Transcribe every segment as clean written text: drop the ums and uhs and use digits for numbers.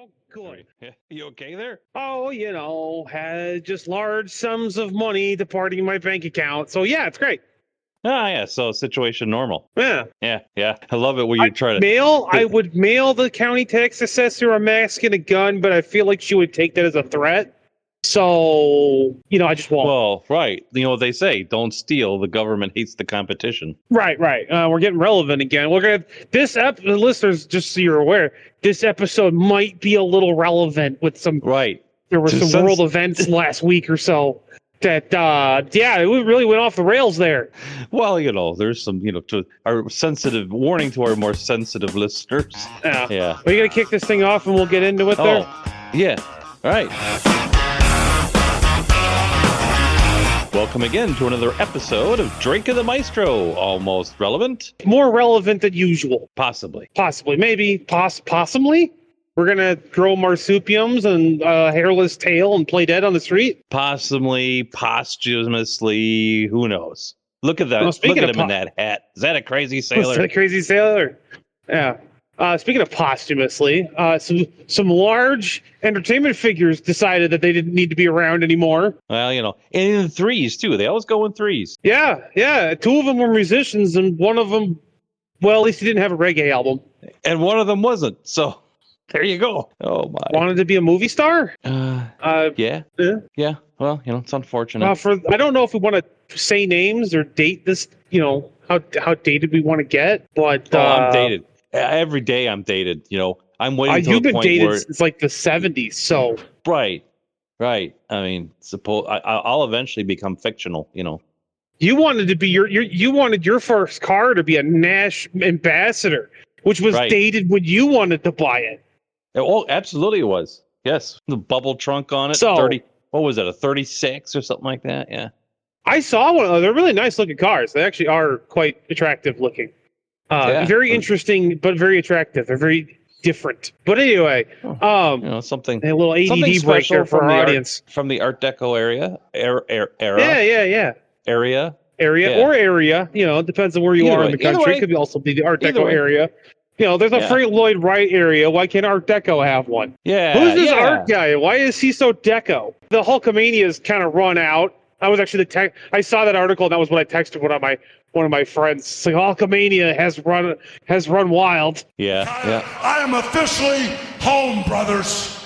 Oh, good. You okay there? Oh, had just large sums of money departing in my bank account. So yeah, it's great. Ah, yeah. So situation normal. Yeah. Yeah. I love it when you try to I would mail the county tax assessor a mask and a gun, but I feel like she would take that as a threat. So, I just won't. Well, right. You know what they say, don't steal. The government hates the competition. Right. We're getting relevant again. We're going to, listeners, just so you're aware, this episode might be a little relevant with some, right. There were some world events last week or so that, we really went off the rails there. Well, there's some, to our sensitive warning to our more sensitive listeners. Yeah. Are you going to kick this thing off and we'll get into it there? Yeah. All right. Welcome again to another episode of DrakeAndMaestro. Almost relevant. More relevant than usual. Possibly. Maybe. Possibly. We're going to grow marsupiums and hairless tail and play dead on the street? Possibly, posthumously, who knows? Look at that. Look at him in that hat. Is that a crazy sailor? Is that a crazy sailor? Yeah. Speaking of posthumously, some large entertainment figures decided that they didn't need to be around anymore. Well, and in threes, too. They always go in threes. Yeah. Two of them were musicians, and one of them, well, at least he didn't have a reggae album. And one of them wasn't, so there you go. Oh, my. Wanted to be a movie star? Yeah. Well, it's unfortunate. I don't know if we want to say names or date this, how dated we want to get, but... I'm dated. Every day I'm dated, I'm waiting till you've the been point dated where since like the 70s, so right. I mean, I'll eventually become fictional, You wanted to be you wanted your first car to be a Nash Ambassador, which was dated when you wanted to buy it. Oh, absolutely, it was. Yes, the bubble trunk on it. So, 30. What was it? A 36 or something like that? Yeah. I saw one. They're really nice looking cars. They actually are quite attractive looking. Very interesting, but very attractive. They're very different. But anyway, something a little ADD breaker for our audience from the Art Deco era. Yeah. Area. Area. It depends on where you are in the country. It could also be the Art Deco area. There's a Frank Lloyd Wright area. Why can't Art Deco have one? Yeah. Who's this art guy? Why is he so deco? The Hulkamania's kind of run out. I was actually I saw that article, and that was what I texted one of my friends. It's like Hulkamania has run wild. Yeah. I am officially home, brothers.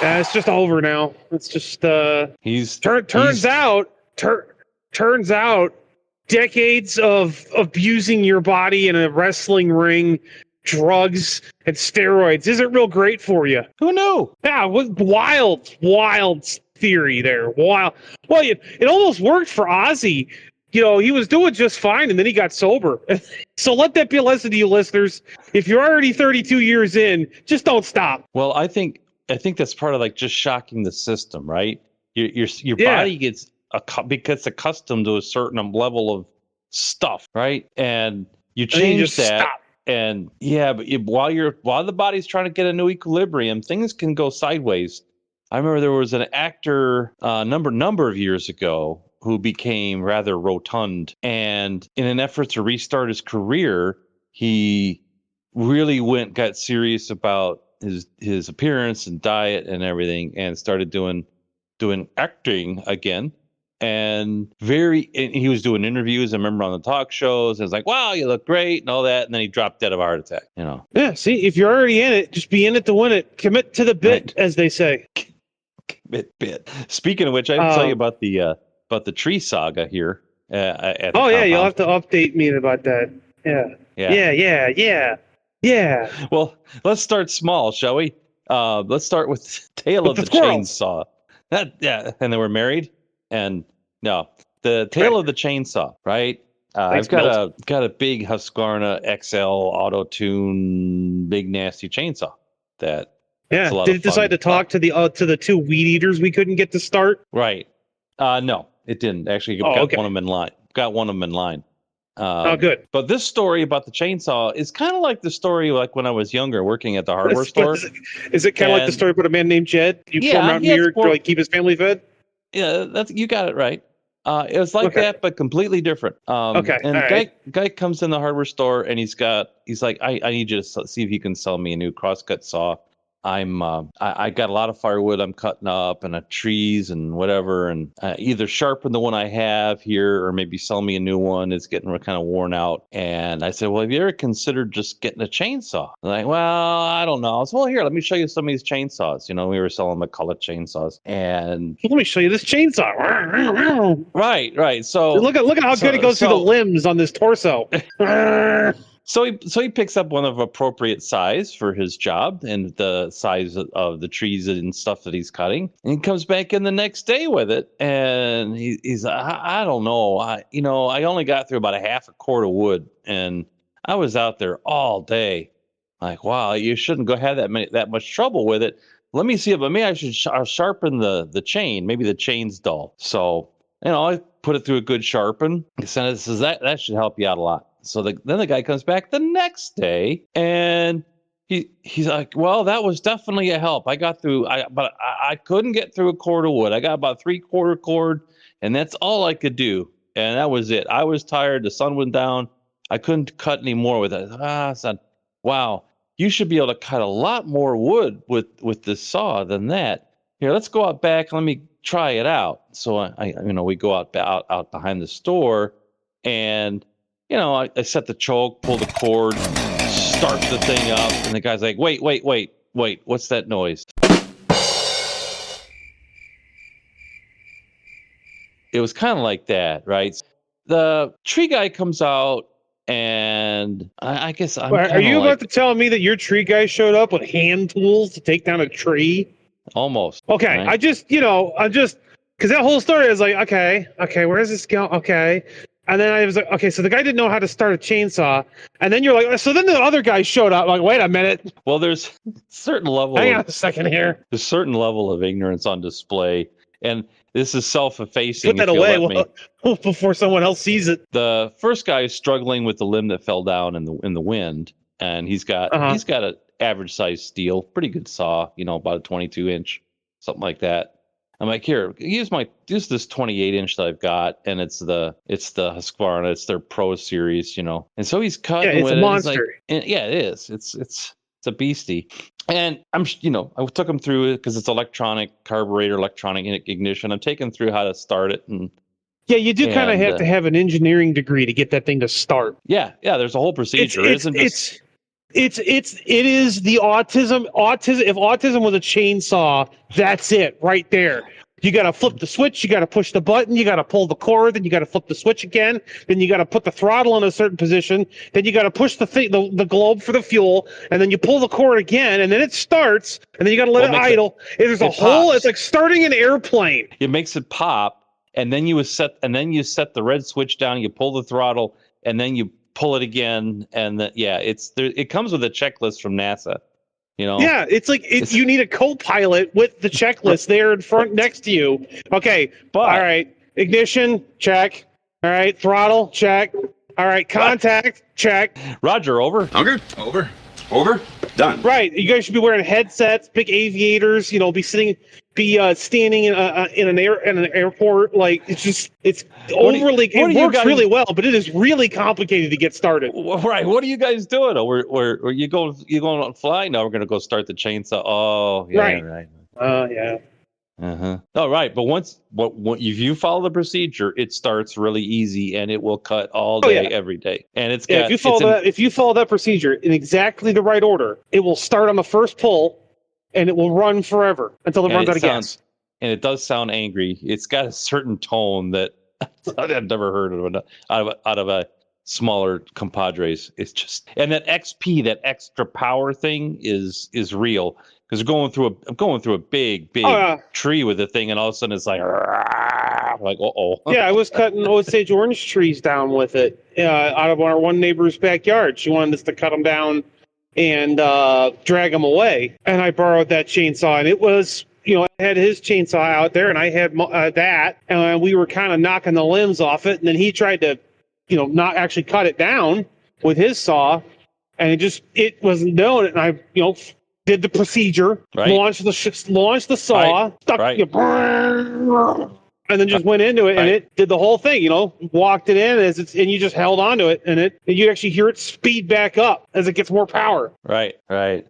It's just over now. It's just turns out decades of abusing your body in a wrestling ring, drugs and steroids isn't real great for you. Who knew? Yeah, wild theory there. Wild. Well, it almost worked for Ozzy. He was doing just fine, and then he got sober. So let that be a lesson to you, listeners. If you're already 32 years in, just don't stop. Well, I think that's part of just shocking the system, right? Your body gets accustomed to a certain level of stuff, right? And you change that. Stop. And but while the body's trying to get a new equilibrium, things can go sideways. I remember there was an actor number of years ago who became rather rotund, and in an effort to restart his career, he really got serious about his appearance and diet and everything, and started doing acting again. And he was doing interviews, I remember, on the talk shows. And it's like, wow, you look great and all that. And then he dropped dead of a heart attack, Yeah, see, if you're already in it, just be in it to win it. Commit to the bit, as they say. Bit. Speaking of which, I have to tell you about the tree saga here. At the you'll have to update me about that. Yeah. Well, let's start small, shall we? Let's start with the tale of the chainsaw. And they were married. And no, the tale of the chainsaw, right? I've got a big Husqvarna XL Auto Tune, big nasty chainsaw. Did it decide to talk to the two weed eaters we couldn't get to start? Right. No, it didn't. Actually, one of them in line. Got one of them in line. Good. But this story about the chainsaw is kind of like the story when I was younger, working at the hardware store. Is it kind of like the story about a man named Jed? From Mount Muir to keep his family fed? Yeah, you got it right. It was like that, but completely different. And guy comes in the hardware store, and he's like, I need you to see if you can sell me a new crosscut saw. I got a lot of firewood I'm cutting up and trees and whatever, and either sharpen the one I have here or maybe sell me a new one. It's getting kind of worn out. And I said, well, have you ever considered just getting a chainsaw? And like, well, I don't know. I said, well, here, let me show you some of these chainsaws. We were selling McCulloch chainsaws, and let me show you this chainsaw. Right. So look at how good it goes through the limbs on this torso. So he picks up one of appropriate size for his job and the size of the trees and stuff that he's cutting. And he comes back in the next day with it, and he's I don't know, I only got through about a half a cord of wood, and I was out there all day. Like, wow, you shouldn't go have that much trouble with it. Let me see it, but maybe I should sharpen the chain. Maybe the chain's dull. So I put it through a good sharpen. He says that should help you out a lot. So then the guy comes back the next day, and he's like, well, that was definitely a help. I got through, but I couldn't get through a cord of wood. I got about 3/4 cord, and that's all I could do. And that was it. I was tired. The sun went down. I couldn't cut any more with it. I said, wow, you should be able to cut a lot more wood with this saw than that. Here, let's go out back. Let me try it out. So we go out behind the store, and I set the choke, pull the cord, start the thing up, and the guy's like, wait, what's that noise? It was kind of like that, right? The tree guy comes out, and I guess I'm Are you about to tell me that your tree guy showed up with hand tools to take down a tree? Almost. Okay, right? Because that whole story is like, okay, where's this going? Okay. And then I was like, okay, so the guy didn't know how to start a chainsaw. And then you're like, so then the other guy showed up. Like, wait a minute. Well, there's certain level. Hang on a second here. There's certain level of ignorance on display. And this is self-effacing. Put that away before someone else sees it. The first guy is struggling with the limb that fell down in the wind. And he's got an average size steel, pretty good saw, about a 22-inch, something like that. I'm like, here, use this 28-inch that I've got, and it's the Husqvarna, it's their Pro Series, And so he's cutting with it. It's a monster. It is. It's a beastie. And I took him through it because it's electronic carburetor, electronic ignition. I'm taking through how to start it, and you do kind of have to have an engineering degree to get that thing to start. Yeah. There's a whole procedure. It is the autism. If autism was a chainsaw, that's it right there. You got to flip the switch. You got to push the button. You got to pull the cord. Then you got to flip the switch again. Then you got to put the throttle in a certain position. Then you got to push the globe for the fuel. And then you pull the cord again. And then it starts. And then you got to let it idle. It's like starting an airplane. It makes it pop. And then you set the red switch down. You pull the throttle. And then you pull it again, and it comes with a checklist from NASA. Yeah, it's like you need a co-pilot with the checklist there in front next to you. Okay, all right, ignition check. All right, throttle check. All right, contact check. Roger, over. Unger, over, done. Right, you guys should be wearing headsets, big aviators. Be standing in an airport. Like it works really well, but it is really complicated to get started. Right. What are you guys doing? Where you going on fly? No, we're going to go start the chainsaw. Oh, yeah. Right. Yeah. Oh, right. But if you follow the procedure, it starts really easy and it will cut all day, every day. And if you follow that procedure in exactly the right order, it will start on the first pull. And it will run forever until it runs out of gas. And it does sound angry. It's got a certain tone that I've never heard of out of a smaller compadres. It's just, and that XP, that extra power thing is real, because I'm going through a big tree with the thing, and all of a sudden it's like uh-oh. Yeah, I was cutting Osage orange trees down with it out of our one neighbor's backyard. She wanted us to cut them down and drag them away. And I borrowed that chainsaw, and it was, I had his chainsaw out there, and I had that, and we were kind of knocking the limbs off it. And then he tried to, not actually cut it down with his saw, and it wasn't doing it. And I, did the procedure, launched the saw, stuck. Right. and then just went into it, and it did the whole thing. Walked it in and you just held onto it, and you actually hear it speed back up as it gets more power. Right.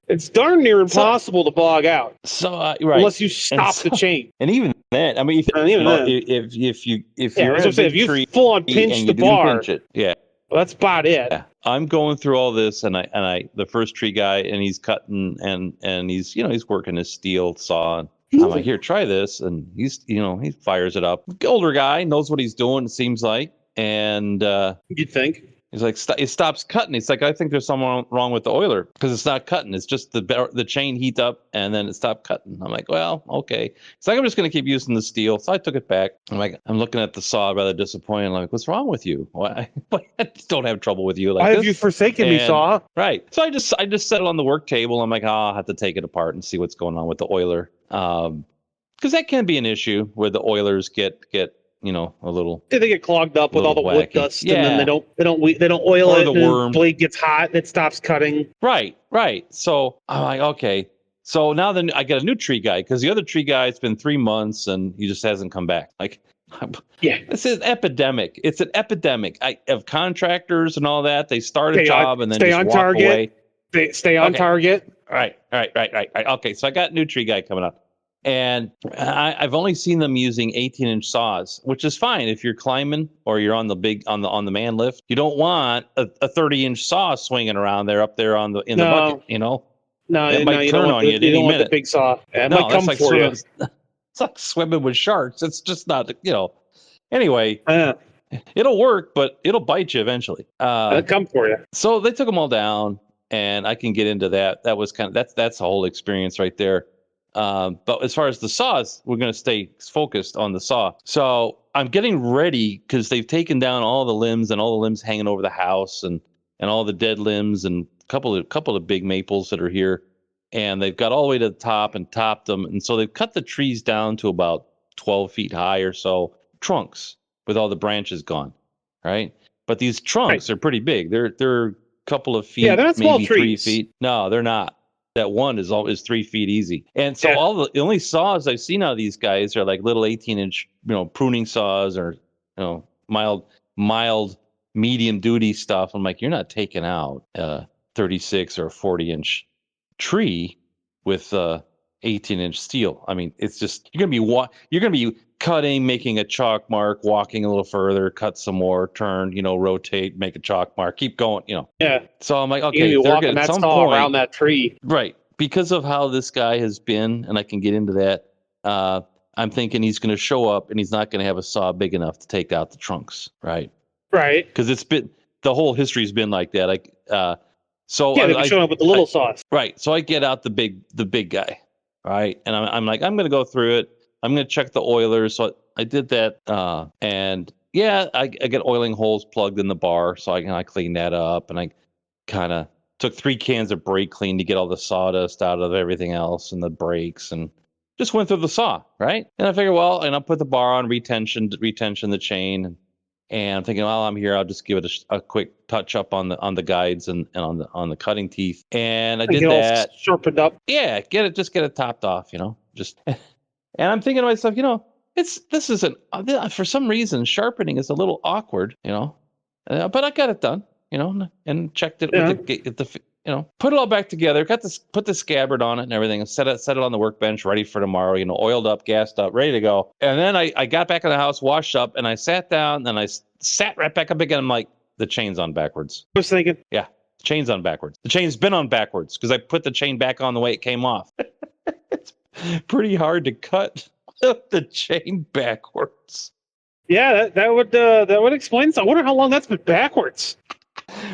It's darn near impossible to bog out. So right, unless you stop the chain. And even then, I mean, if you full on pinch the bar, yeah. Well, that's about it. Yeah. I'm going through all this, and I the first tree guy, and he's cutting, and he's he's working his steel saw. And I'm like, here, try this, and he fires it up. Older guy, knows what he's doing. It seems like, and you'd think. He's like, it stops cutting. He's like, I think there's something wrong with the oiler because it's not cutting. It's just the chain heat up and then it stopped cutting. I'm like, well, okay. It's like, I'm just going to keep using the steel. So I took it back. I'm looking at the saw, rather disappointed. I'm like, what's wrong with you? Why? I just don't have trouble with you. Like, why have you forsaken me, saw? Right. So I just set it on the work table. I'm like, I'll have to take it apart and see what's going on with the oiler. Because that can be an issue where the oilers get a little. They get clogged up with all the wacky wood dust, and then they don't oil or it. The and worm. The blade gets hot, and it stops cutting. Right. So I'm like, okay. So now then I get a new tree guy because the other tree guy, it's been 3 months and he just hasn't come back. Like, yeah, this is epidemic. It's an epidemic of contractors and all that. They start a job and then just walk away. Stay on target. Right. Okay, so I got a new tree guy coming up. And I've only seen them using 18-inch saws, which is fine if you're climbing or you're on the on the man lift. You don't want a 30-inch saw swinging around there up there in the bucket. No, it might turn on you at any minute. The big saw. It might come for you. It's like swimming with sharks. It's just not. Anyway, it'll work, but it'll bite you eventually. It'll come for you. So they took them all down, and I can get into that. That was that's the whole experience right there. But as far as the saws, we're going to stay focused on the saw. So I'm getting ready because they've taken down all the limbs and all the limbs hanging over the house and all the dead limbs and a couple of big maples that are here. And they've got all the way to the top and topped them. And so they've cut the trees down to about 12 feet high or so, trunks with all the branches gone. Right. But these trunks are pretty big. They're a couple of feet, they're not small maybe trees. 3 feet. No, they're not. That one is 3 feet easy. And so the only saws I've seen out of these guys are like little 18-inch, pruning saws or, mild, medium duty stuff. I'm like, you're not taking out a 36 or 40-inch tree with 18-inch steel. I mean, it's just, you're going to be cutting, making a chalk mark, walking a little further, cut some more, turn, rotate, make a chalk mark, keep going, Yeah. So I'm like, okay, you're walking that saw around that tree. Right. Because of how this guy has been, and I can get into that, I'm thinking he's going to show up and he's not going to have a saw big enough to take out the trunks. Right. Because the whole history's been like that. They've shown up with the little saws. Right. So I get out the big guy. Right. And I'm like, I'm going to go through it. I'm going to check the oilers. So I did that. And I get oiling holes plugged in the bar. So I clean that up. And I kind of took 3 cans of brake clean to get all the sawdust out of everything else and the brakes and just went through the saw. Right. And I figured, and I'll put the bar on retention the chain. And I'm thinking, I'm here. I'll just give it a quick touch up on the guides and on the cutting teeth. And I did that. Sharpened up. Yeah. Get it topped off, just. And I'm thinking to myself, this isn't, for some reason, sharpening is a little awkward, but I got it done, and checked it with the put it all back together, put the scabbard on it and everything, and set it on the workbench, ready for tomorrow, oiled up, gassed up, ready to go. And then I got back in the house, washed up, and I sat down, and I sat right back up again. I'm like, the chain's on backwards. I was thinking. Yeah, the chain's on backwards. The chain's been on backwards because I put the chain back on the way it came off. It's pretty hard to cut the chain backwards. Yeah, that would explain something. I wonder how long that's been backwards.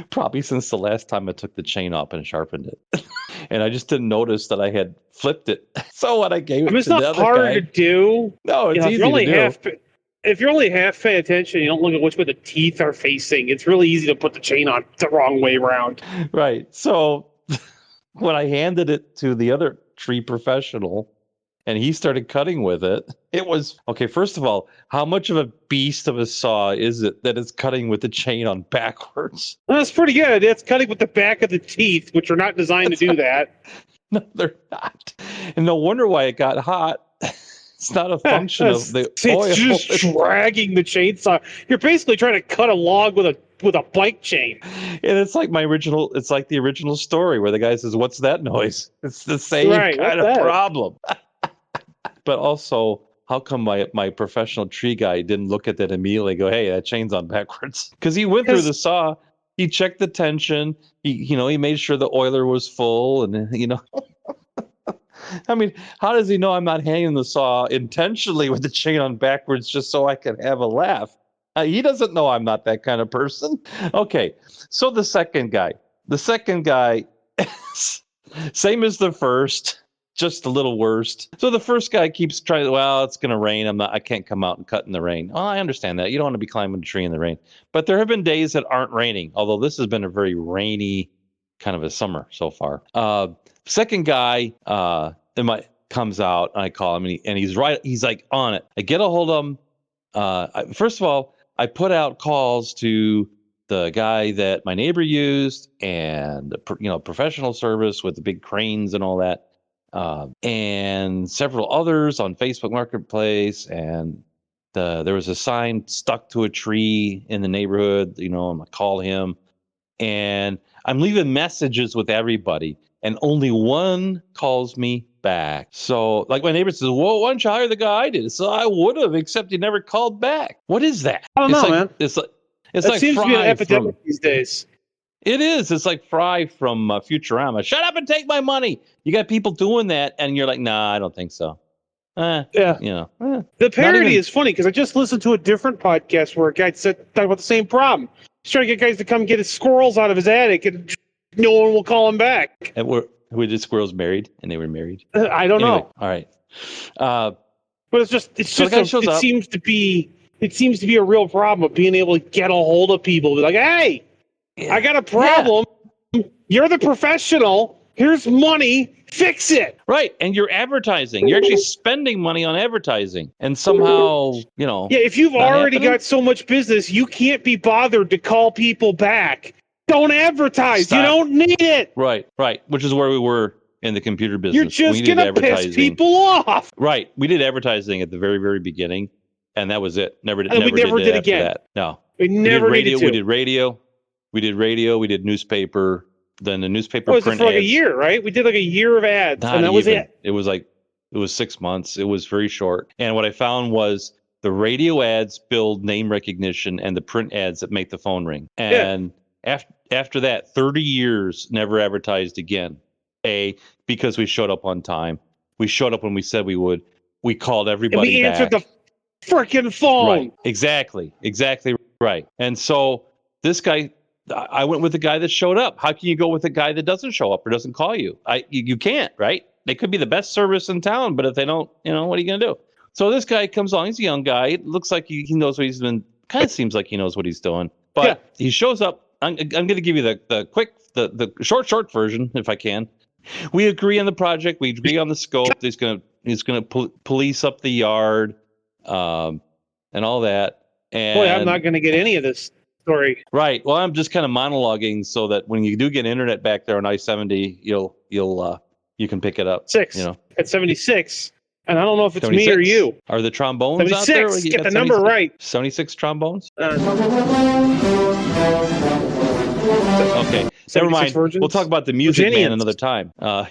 Probably since the last time I took the chain off and sharpened it. And I just didn't notice that I had flipped it. So when I gave it to the other guy... It's not hard to do. No, it's easy to do. If you're only half paying attention, you don't look at which way the teeth are facing, it's really easy to put the chain on the wrong way around. Right. So when I handed it to the other tree professional and he started cutting with it, it was, okay, first of all, how much of a beast of a saw is it that it's cutting with the chain on backwards? Well, that's pretty good. It's cutting with the back of the teeth, which are not designed to do that. No, they're not. And no wonder why it got hot. It's not a function of the oil. It's just dragging the chainsaw. You're basically trying to cut a log with a bike chain. And it's like the original story where the guy says, "What's that noise?" It's the same kind of problem. But also, how come my professional tree guy didn't look at that immediately and go, "Hey, that chain's on backwards"? Because he went through the saw, he checked the tension, he made sure the oiler was full, and I mean, how does he know I'm not hanging the saw intentionally with the chain on backwards just so I can have a laugh? He doesn't know I'm not that kind of person. Okay, so the second guy, same as the first, just a little worse. So the first guy keeps trying, well, it's going to rain. I can't come out and cut in the rain. Oh, I understand that. You don't want to be climbing a tree in the rain. But there have been days that aren't raining, although this has been a very rainy kind of a summer so far. Second guy comes out, and I call him, and he's right. He's like on it. I get a hold of him. First of all, I put out calls to the guy that my neighbor used, and professional service with the big cranes and all that, and several others on Facebook Marketplace. And there was a sign stuck to a tree in the neighborhood. I'm gonna call him, and I'm leaving messages with everybody, and only one calls me back. So, like, my neighbor says, "Well, why don't you hire the guy I did?" So I would have, except he never called back. What is that? I don't know, man. It's that like seems Fry to be an epidemic these days. It is. It's like Fry from Futurama. Shut up and take my money. You got people doing that, and you're like, "Nah, I don't think so." Yeah. The parody is funny because I just listened to a different podcast where a guy talking about the same problem. He's trying to get guys to come get his squirrels out of his attic, and no one will call him back. And were the squirrels married? And they were married? I don't know. All right. But it seems to be a real problem of being able to get a hold of people. Be like, "Hey, I got a problem. Yeah. You're the professional. Here's money. Fix it." Right. And you're advertising. You're actually spending money on advertising. And somehow, Yeah, if you've already got so much business, you can't be bothered to call people back. Don't advertise. Stop. You don't need it. Right. Which is where we were in the computer business. You're just going to piss people off. Right. We did advertising at the very, very beginning, and that was it. We never did again. That. No. We never needed to. We did radio. We did newspaper. Then the newspaper print ads. For like a year, right? We did like a year of ads, and that was it. It was 6 months. It was very short. And what I found was the radio ads build name recognition, and the print ads that make the phone ring. And after that, 30 years, never advertised again. Because we showed up on time. We showed up when we said we would. We called everybody back. And we answered the freaking phone. Right. Exactly right. And so this guy, I went with the guy that showed up. How can you go with a guy that doesn't show up or doesn't call you? You can't, right? They could be the best service in town, but if they don't, what are you going to do? So this guy comes on. He's a young guy. It looks like he knows what he's been. Kind of seems like he knows what he's doing. But he shows up. I'm going to give you the short version, if I can. We agree on the project. We agree on the scope. He's going to police up the yard, and all that. And boy, I'm not going to get any of this story. Right. Well, I'm just kind of monologuing so that when you do get internet back there on I-70, you can pick it up. At 76. And I don't know if it's 76? Me or you. Are the trombones out there? 76. Get the number right. 76 trombones? Okay. Never mind. Virgins? We'll talk about the Music Man another time. The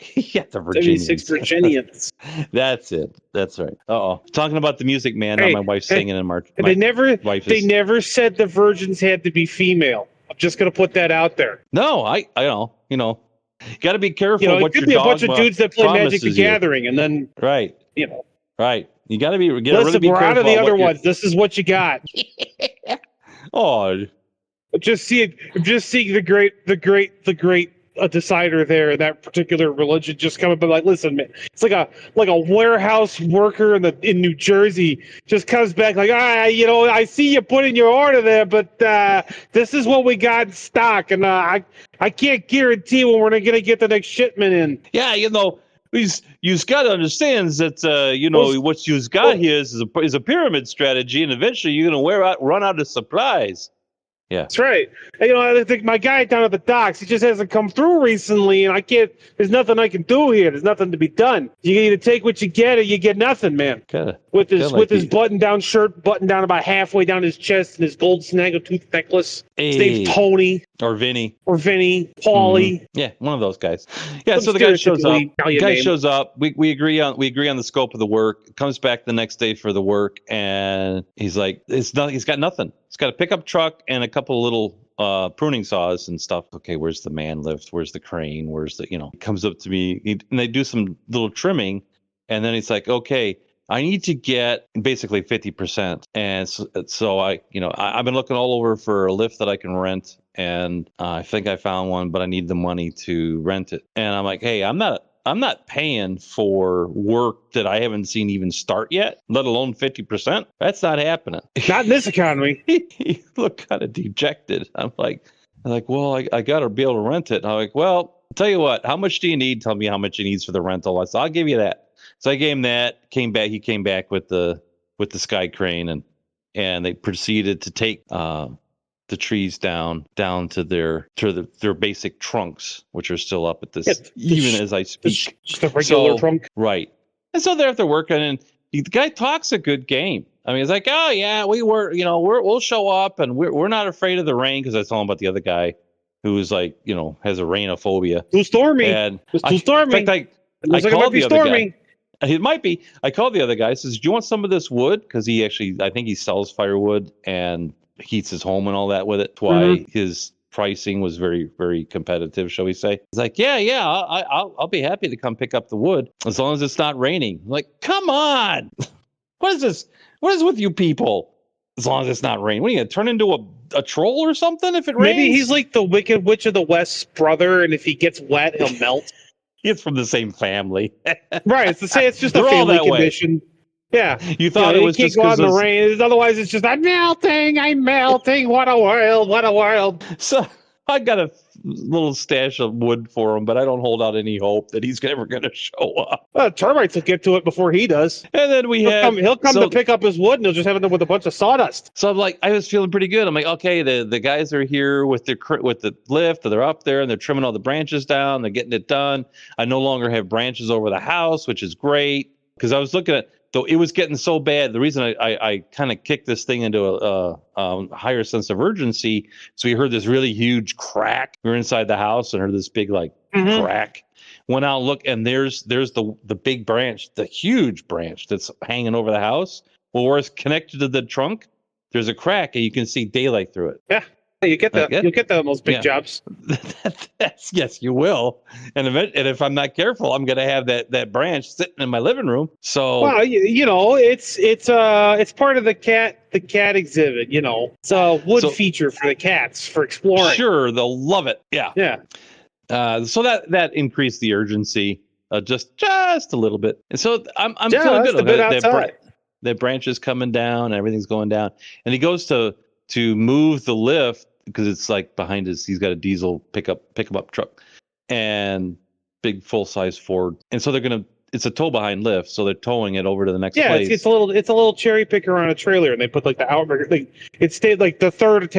Virginians. 76 Virginians. That's it. That's right. Talking about the Music Man. My wife's singing in March. They never said the virgins had to be female. I'm just going to put that out there. No, I know. Got to be careful what your dog promises you. It could be a bunch of dudes that play Magic the Gathering, and then right. Right. You got to be. Listen, really be careful. Out of the other ones. This is what you got. Just seeing the great decider there in that particular religion just coming, but like, listen, man, it's like a warehouse worker in New Jersey just comes back like, I see you put in your order there, but this is what we got in stock, and I can't guarantee when we're going to get the next shipment in. Yeah, you've got to understand that what you've got here is a pyramid strategy, and eventually you're going to run out of supplies. Yeah, that's right. I think my guy down at the docks, he just hasn't come through recently, and there's nothing I can do here. There's nothing to be done. You either take what you get or you get nothing, man. Gotta with his Kinda like his button-down shirt buttoned down about halfway down his chest, and his gold snaggletooth necklace. His name's Tony or Vinny or Vinny, Paulie. Yeah, one of those guys. Yeah, Some so the guy shows up. stereotypically Italian name. Shows up. We agree on the scope of the work. Comes back the next day for the work, and he's like, he's got nothing. He's got a pickup truck and a couple of little pruning saws and stuff. Okay, where's the man lift? Where's the crane? Where's the, he comes up to me, and they do some little trimming, and then he's like, okay, I need to get basically 50%. And so I've been looking all over for a lift that I can rent, and I think I found one, but I need the money to rent it. And I'm like, hey, I'm not paying for work that I haven't seen even start yet, let alone 50%. That's not happening. Not in this economy. He looked kind of dejected. I'm like, well, I got to be able to rent it. And I'm like, well, I'll tell you what, how much do you need? Tell me how much he needs for the rental. I said, I'll give you that. So I gave him that. He came back with the sky crane, and they proceeded to take the trees down to their basic trunks, which are still up at this even as I speak. Just a regular trunk, right? And so they're after working, and the guy talks a good game. I mean, he's like, oh yeah, we'll show up, and we're not afraid of the rain, because I told him about the other guy who's like, has a rainophobia. Too stormy. And it's too stormy. In fact, I called the other guy. It might be. I called the other guy. Says, "Do you want some of this wood?" Because I think he sells firewood and heats his home and all that with it. That's why his pricing was very, very competitive, shall we say? He's like, "Yeah, I'll be happy to come pick up the wood as long as it's not raining." I'm like, come on, what is this? What is with you people? As long as it's not raining, what are you gonna turn into a troll or something if it rains? Maybe he's like the Wicked Witch of the West's brother, and if he gets wet, he'll melt. It's from the same family. Right. It's just a family condition. Way. Yeah. You thought it was just because in the rain. Otherwise, it's just, I'm melting. What a world. So I got a little stash of wood for him, but I don't hold out any hope that he's ever going to show up. Well, termites will get to it before he does. And then he'll come to pick up his wood, and he'll just have it with a bunch of sawdust. So I'm like, I was feeling pretty good. I'm like, okay, the guys are here with the lift, they're up there and they're trimming all the branches down, they're getting it done. I no longer have branches over the house, which is great, because I was looking at, though it was getting so bad. The reason I kind of kicked this thing into a higher sense of urgency. So we heard this really huge crack. We were inside the house and heard this big crack. Went out and look, and there's the big branch, the huge branch that's hanging over the house. Well, where it's connected to the trunk, there's a crack, and you can see daylight through it. Yeah. You get that. You'll get that on those big jobs. Yes, you will. And if I'm not careful, I'm going to have that branch sitting in my living room. So, well, it's part of the cat exhibit. It's a wood feature for the cats for exploring. Sure, they'll love it. Yeah. Yeah. So that increased the urgency just a little bit, and so I'm feeling good. A bit outside. That branch is coming down, everything's going down, and he goes to move the lift, because it's like behind he's got a diesel pick 'em up truck and big full size Ford, and so it's a tow behind lift, so they're towing it over to the next place. It's a little cherry picker on a trailer, and they put like the outrigger. It stayed like the third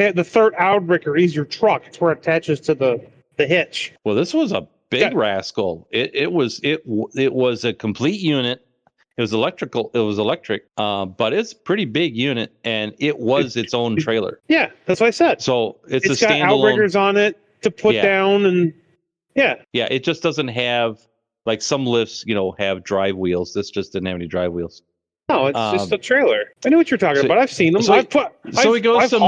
outrigger is your truck. It's where it attaches to the hitch. Well, this was a big rascal. It was a complete unit. It was electric, but it's a pretty big unit, and it was its own trailer. Yeah, that's what I said. So it's a standalone. It's got outriggers on it to put down, and yeah. It just doesn't have, like some lifts, have drive wheels. This just didn't have any drive wheels. No, it's just a trailer. I know what you're talking about. I've seen them. So he goes to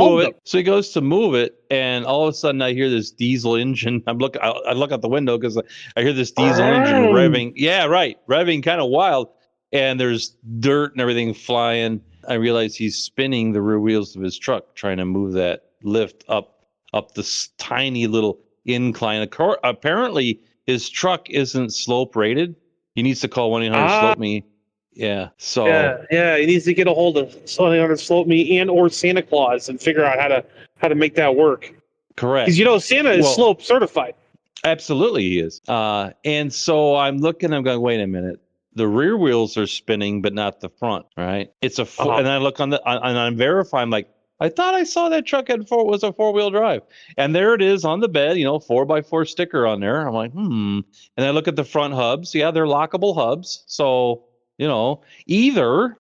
move it, and all of a sudden I hear this diesel engine. I look out the window because I hear this diesel engine revving. Yeah, right, revving kind of wild. And there's dirt and everything flying. I realize he's spinning the rear wheels of his truck, trying to move that lift up this tiny little incline. Apparently, his truck isn't slope rated. He needs to call 1-800-SLOPE-ME. Yeah. So yeah, he needs to get a hold of 1-800-SLOPE-ME and or Santa Claus and figure out how to make that work. Correct. Because Santa is slope certified. Absolutely, he is. And so I'm looking. I'm going, wait a minute. The rear wheels are spinning, but not the front, right? It's and I look and I'm verifying, like, I thought I saw that truck was a 4-wheel drive. And there it is on the bed, 4x4 sticker on there. I'm like, And I look at the front hubs. Yeah, they're lockable hubs. So Either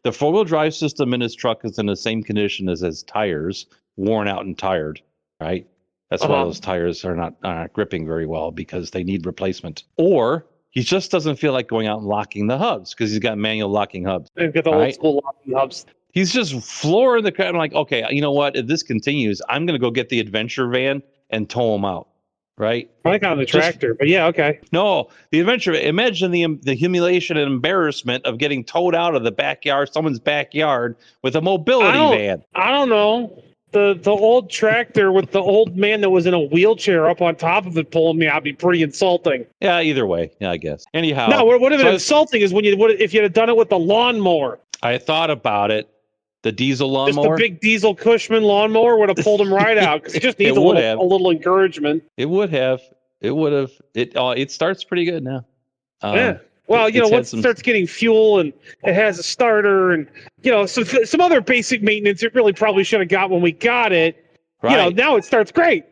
the four-wheel drive system in his truck is in the same condition as his tires, worn out and tired, right? That's why those tires are not gripping very well, because they need replacement. Or he just doesn't feel like going out and locking the hubs because he's got manual locking hubs. They've got the old school locking hubs. He's just flooring the crowd. I'm like, okay, you know what? If this continues, I'm going to go get the adventure van and tow him out, right? I like on the tractor, but yeah, okay. No, the adventure. Imagine the humiliation and embarrassment of getting towed out of the backyard, someone's backyard, with a mobility van. I don't know. The old tractor with the old man that was in a wheelchair up on top of it pulling me out would be pretty insulting. Yeah, either way. Yeah, I guess. Anyhow. No, what would have been insulting is if you had done it with the lawnmower. I thought about it. The diesel lawnmower. Just the big diesel Cushman lawnmower would have pulled him right out, because he just needs a little encouragement. It would have. It starts pretty good now. Yeah. Well, once it starts getting fuel and it has a starter and, some other basic maintenance it really probably should have got when we got it. Right. Now it starts great.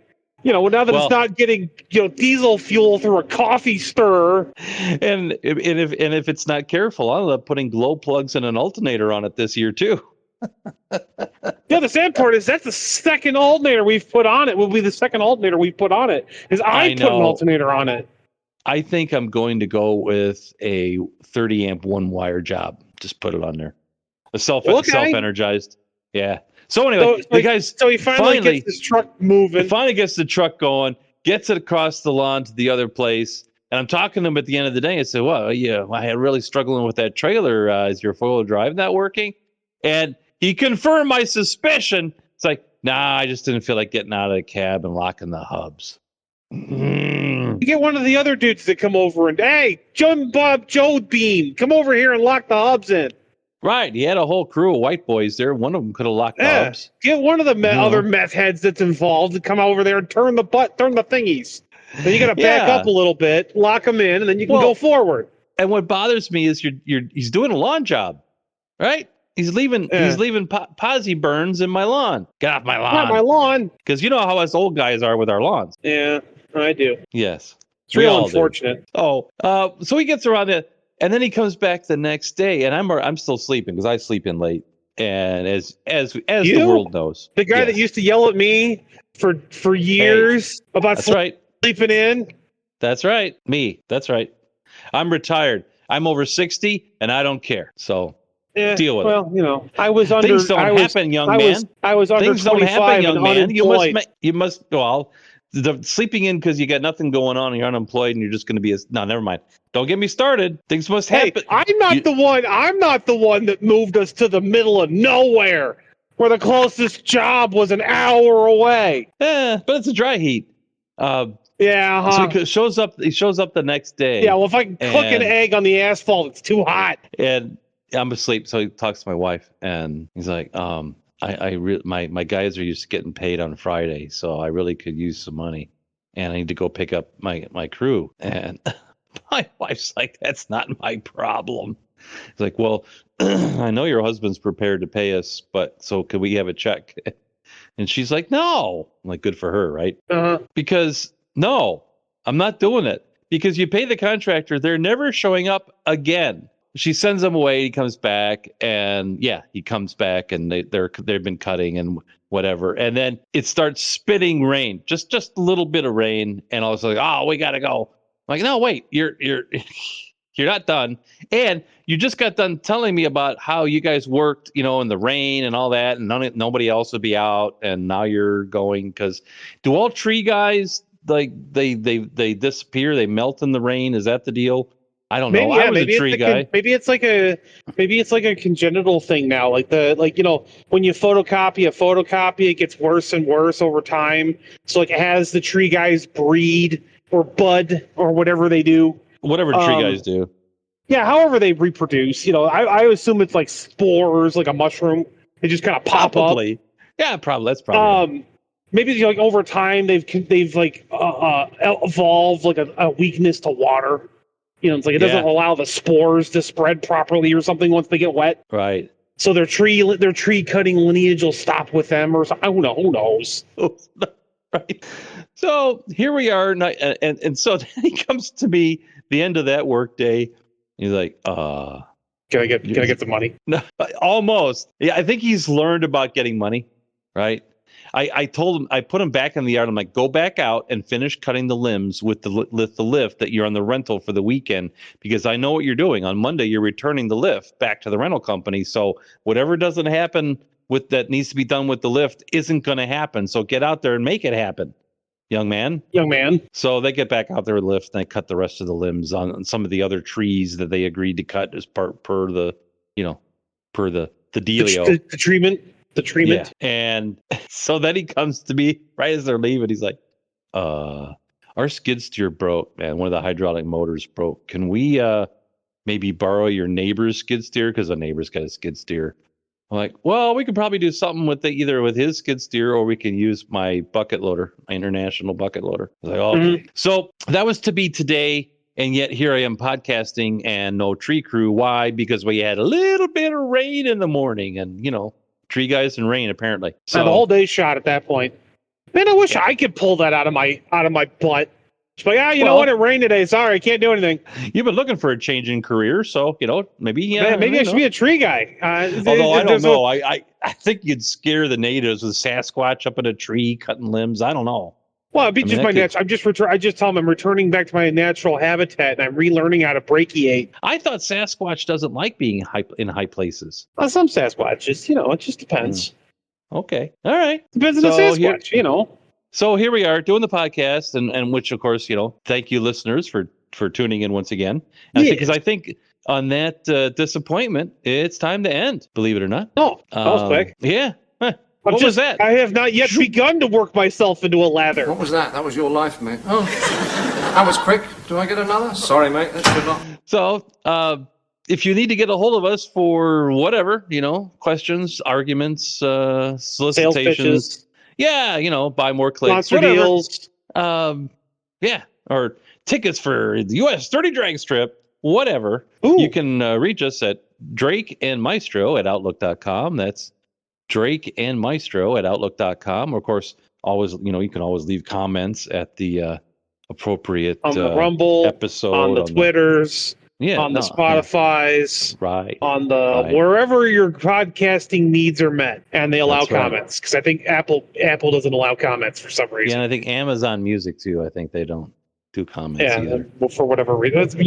Now that it's not getting, diesel fuel through a coffee stirrer. And if it's not careful, I'll end up putting glow plugs and an alternator on it this year too. The sad part is that's the second alternator we've put on it. Will be the second alternator we've put on it. Is I put an alternator on it. I think I'm going to go with a 30 amp one wire job. Just put it on there. A self-energized. Yeah. So anyway, he finally gets his truck moving. He finally gets the truck going, gets it across the lawn to the other place. And I'm talking to him at the end of the day. I said, well, yeah, I had really struggling with that trailer. Is your four-wheel drive not working? And he confirmed my suspicion. It's like, nah, I just didn't feel like getting out of the cab and locking the hubs. You get one of the other dudes that come over and, hey, Joe Bean, come over here and lock the hubs in. Right. He had a whole crew of white boys there. One of them could have locked the hubs. Get one of the other meth heads that's involved to come over there and turn the thingies. Then you got to back up a little bit, lock them in, and then you can go forward. And what bothers me is he's doing a lawn job, right? He's leaving posy burns in my lawn. Get off my lawn. Not my lawn. Because you know how us old guys are with our lawns. Yeah, I do. Yes. It's real unfortunate. So he gets around it, and then he comes back the next day, and I'm still sleeping because I sleep in late. And as the world knows. The guy that used to yell at me for years about sleeping in. That's right. Me. That's right. I'm retired. I'm over 60, and I don't care. So deal with it. Well, I was under. Things don't happen, young man. I was under 25 and unemployed. You must. The sleeping in because you got nothing going on and you're unemployed and you're just going to be no, never mind. Don't get me started. Things must happen. I'm not the one that moved us to the middle of nowhere where the closest job was an hour away. But it's a dry heat. So he shows up the next day. Yeah, well, if I can cook an egg on the asphalt, it's too hot. And I'm asleep, so he talks to my wife and he's like, my guys are used to getting paid on Friday, so I really could use some money, and I need to go pick up my crew. And my wife's like, that's not my problem. It's like, well, I know your husband's prepared to pay us, but so could we have a check? And she's like, no. I'm like, good for her, right? Because no, I'm not doing it. Because you pay the contractor, they're never showing up again. She sends him away. He comes back, and he comes back, and they've been cutting and whatever. And then it starts spitting rain, just a little bit of rain, and I was like, oh, we gotta go. I'm like, no, wait, you're not done, and you just got done telling me about how you guys worked, in the rain and all that, and nobody else would be out, and now you're going because do all tree guys like they disappear, they melt in the rain? Is that the deal? I don't know. I was a tree guy. Maybe it's like a congenital thing now. When you photocopy, it gets worse and worse over time. So it has the tree guys breed or bud or whatever they do. Whatever tree guys do. Yeah, however they reproduce. I assume it's like spores, like a mushroom. They just kind of pop up. Yeah, probably. That's probably. Maybe over time they've evolved like a weakness to water. It's like it doesn't allow the spores to spread properly or something once they get wet. Right. So their tree cutting lineage will stop with them or something. Who knows? Right. So here we are, and so then he comes to me the end of that work day, He's like, Can I get the money? No, almost. Yeah, I think he's learned about getting money, right? I told him, I put him back in the yard. I'm like, go back out and finish cutting the limbs with the lift that you're on the rental for the weekend, because I know what you're doing. On Monday, you're returning the lift back to the rental company. So whatever doesn't happen with that needs to be done with the lift isn't going to happen. So get out there and make it happen, young man. Young man. So they get back out there with the lift and they cut the rest of the limbs on some of the other trees that they agreed to cut as per the dealio. The treatment. The treatment. Yeah. And so then he comes to me right as they're leaving. He's like, our skid steer broke, man. One of the hydraulic motors broke. Can we maybe borrow your neighbor's skid steer? Because the neighbor's got a skid steer. I'm like, well, we could probably do something with either with his skid steer, or we can use my bucket loader, my international bucket loader. I was like, oh, okay. So that was to be today. And yet here I am podcasting and no tree crew. Why? Because we had a little bit of rain in the morning, and tree guys and rain apparently. So the whole day shot at that point. Man, I wish I could pull that out of my butt. But you know what? It rained today. Sorry, I can't do anything. You've been looking for a change in career, so maybe maybe I should be a tree guy. Although I don't know, I think you'd scare the natives with Sasquatch up in a tree cutting limbs. I don't know. Well, it'd be just my natural. I just tell them I'm returning back to my natural habitat, and I'm relearning how to brachiate. I thought Sasquatch doesn't like being in high places. Well, some Sasquatches, it just depends. Okay, all right. Depends on the Sasquatch, So here we are doing the podcast, and which, of course, thank you, listeners, for tuning in once again. Because I think on that disappointment, it's time to end. Believe it or not. Oh, that was quick. Yeah. What was that? I have not yet begun to work myself into a lather. What was that? That was your life, mate. Oh, that was quick. Do I get another? Sorry, mate. That's good luck. So, if you need to get a hold of us for whatever, questions, arguments, solicitations, buy more clicks, sponsor deals, or tickets for the US 30 drag strip, whatever. Ooh. You can reach us at DrakeAndMaestro@outlook.com. That's DrakeAndMaestro@outlook.com. Of course, always, you can always leave comments at the appropriate on the Rumble episode, on the Twitters, on the Spotify's, right, on the wherever your podcasting needs are met, and they allow comments, because I think Apple doesn't allow comments for some reason. Yeah, and I think Amazon Music too. I think they don't do comments either. For whatever reason,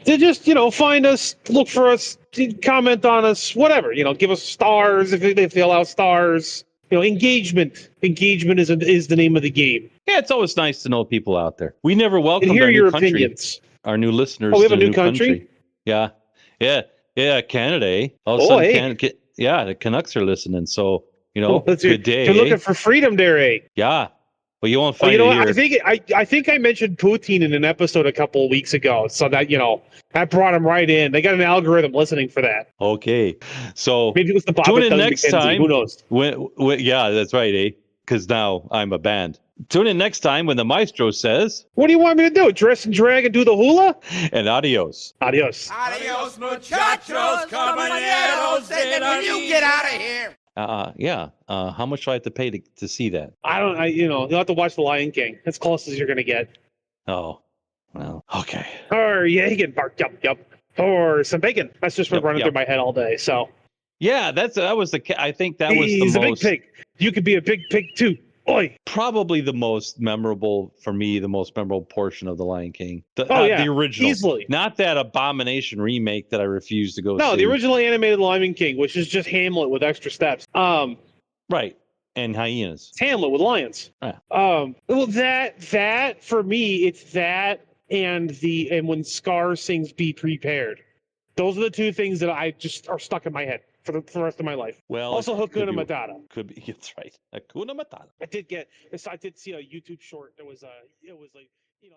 they just find us, look for us, comment on us, whatever. Give us stars if they allow stars. Engagement is the name of the game. Yeah, it's always nice to know people out there. We never welcomed hear our your new country, opinions. Our new listeners. Oh, we have a new country? Yeah, Canada. Eh? All of a sudden, the Canucks are listening. So good day. They're looking for freedom there, eh? Yeah. Well, you won't find it here. I think I mentioned Putin in an episode a couple of weeks ago, so that that brought him right in. They got an algorithm listening for that. Okay, so maybe it was the Bob tune in next McKenzie. time. Who knows? Yeah, that's right, eh? Because now I'm a band. Tune in next time when the maestro says, "What do you want me to do? Dress and drag and do the hula?" And adios. Adios. Adios, muchachos, caballeros. When you get out of here. How much do I have to pay to see that? You'll have to watch The Lion King. That's close as you're gonna get. Oh, well, okay. Or Yagan bark, yup. Or some bacon. That's just been running through my head all day. So. Yeah, I think that was the He's most. A big pig. You could be a big pig too. Oi. Probably the most memorable for me, the most memorable portion of The Lion King. The original, easily. Not that abomination remake that I refuse to go see. No, the original animated Lion King, which is just Hamlet with extra steps. Right, and hyenas. It's Hamlet with lions. Yeah. Well, that for me, it's that and when Scar sings "Be Prepared." Those are the two things that I just are stuck in my head for the rest of my life. Well, also Hakuna Matata. Could be. That's right. Hakuna Matata. I did see a YouTube short that was like ad